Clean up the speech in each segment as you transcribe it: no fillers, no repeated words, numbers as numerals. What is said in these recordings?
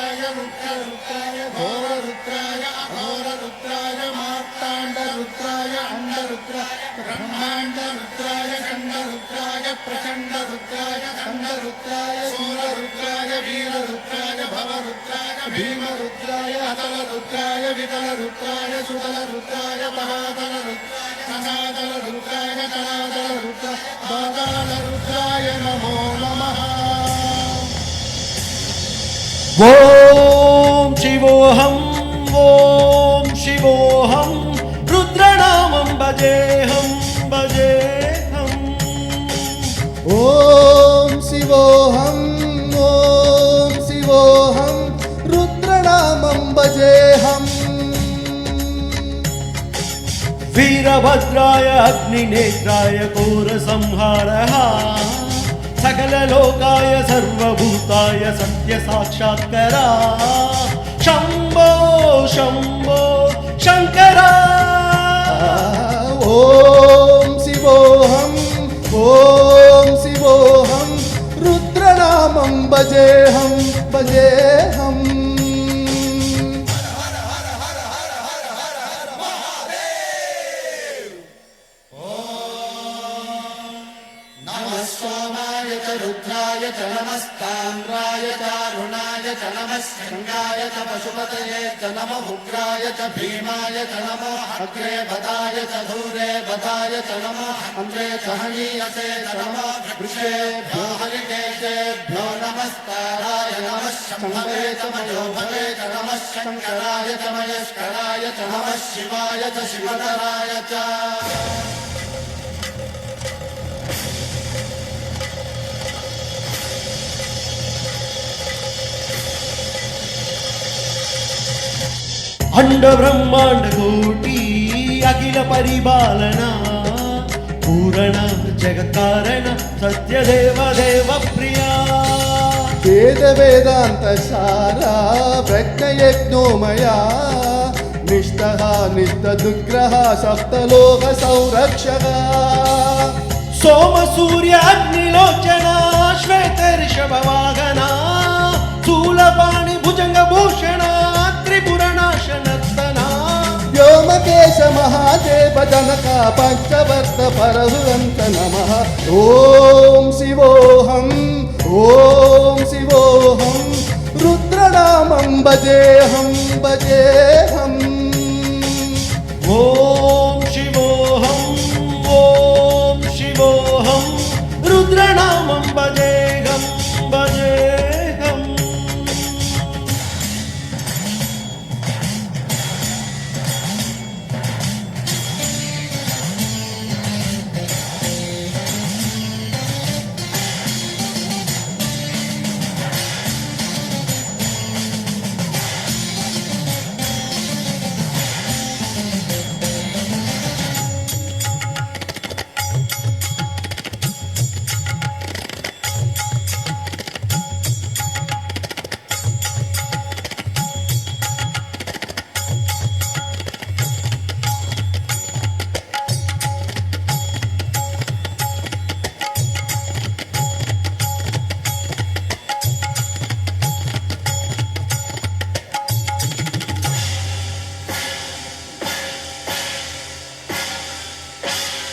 रुद्राय घोररुद्राय अघोररुद्राय मार्ताण्डरुद्राय अण्डरुद्राय ब्रह्माण्डरुद्राय खण्डरुद्राय प्रचण्डरुद्राय खण्डरुद्राय शूररुद्राय वीररुद्राय भवरुद्राय भीमरुद्राय अतलरुद्राय वितलरुद्राय सुतलरुद्राय महातलरुद्राय अनादलरुद्राय कलादलरुद्राय बादालरुद्राय नमो नमः। ओम शिवोऽहं ओम शिवोऽहं रुद्रनामं भजेऽहं भजेऽहं। ओम शिवोऽहं रुद्रनामं भजेऽहं। वीरभद्राय अग्निनेत्राय घोरसंहारः सकललोकाय सर्वभूताय सत्यसाक्षात्करा शम्भो शम्भो शङ्करा। ओम शिवोऽहं रुद्रनामं भजेऽहं भजेऽहं। रुद्राय च नमस्ताम्राय च अरुणाय च नमः शृङ्गाय च पशुपतये च नमः उग्राय च भीमाय च नमो अग्रे बदाय च धूरे बदाय च नमो अम्रे च हनीयसे च नमो वृषेभ्यो हरिकेशेभ्यो नमस्काराय नमः शम्भवे च मयोभवे च नमः शङ्कराय च महेश्वराय च नमः शिवाय च शिवधराय च। अंड ब्रह्मांड कोटि अखिल परिपालना पूरण जगत्कारण सत्यदेव देव प्रिया। वेद वेदांत सारा प्रज्ञयज्ञोमया निष्ठः निष्ठदुग्रह सप्तलोक संरक्षक। सोम सूर्य अग्निलोचना श्वेतर्षभवाहना शूलपाणि भुजंग भूषण त्रिपुरनाशनर्तना। व्योमकेश महादेव जनक पंचवर्त परहुरंत नमः। ओम शिवोऽहं रुद्रनामं भजेऽहं भजेऽहं। ओम शिवोऽहं रुद्रनामं भजेऽहं भजेऽहं।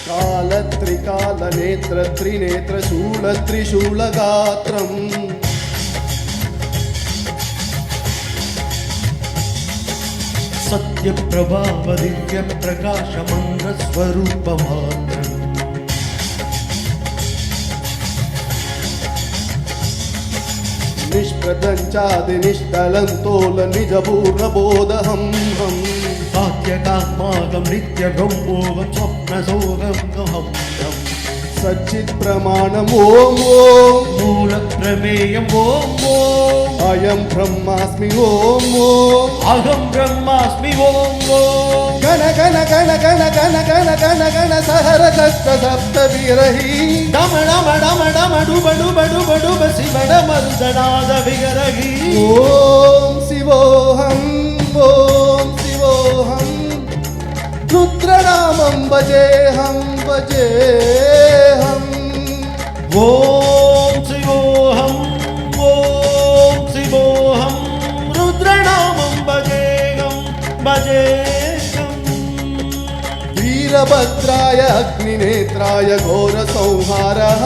काल त्रिकाल नेत्र त्रिनेत्र शूल त्रिशूलगात्रम् सत्य प्रभाव दिव्य प्रकाश मंद्र स्वरूप मात्र। निष्प्रदञ्चादि निष्कलं तोल निज पूर्ण बोधहं हम। सात्यकात्मागं नित्य ब्रह्मोगं स्वप्न सोगं गहं सच्चित् प्रमाणम् ओम मूल प्रमेयं ओम अयं ब्रह्मास्मि ओम अहं ब्रह्मास्मि ओम गण गण गण गण गण गण गण गण सहर दत्त सप्त विरहि डम डम डम डम डुब डुब डुब डुब शिवण मर्दनाद विगरहि। ओम शिवोऽहं रुद्रनामं भजेऽहं भजेऽहम्। ओम शिवोऽहं रुद्रनामं भजेहं भजेहं वीरभद्राय अग्निनेत्राय घोरसंहारः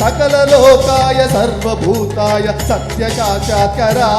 सकललोकाय सर्वभूताय सत्यसाक्षात्करा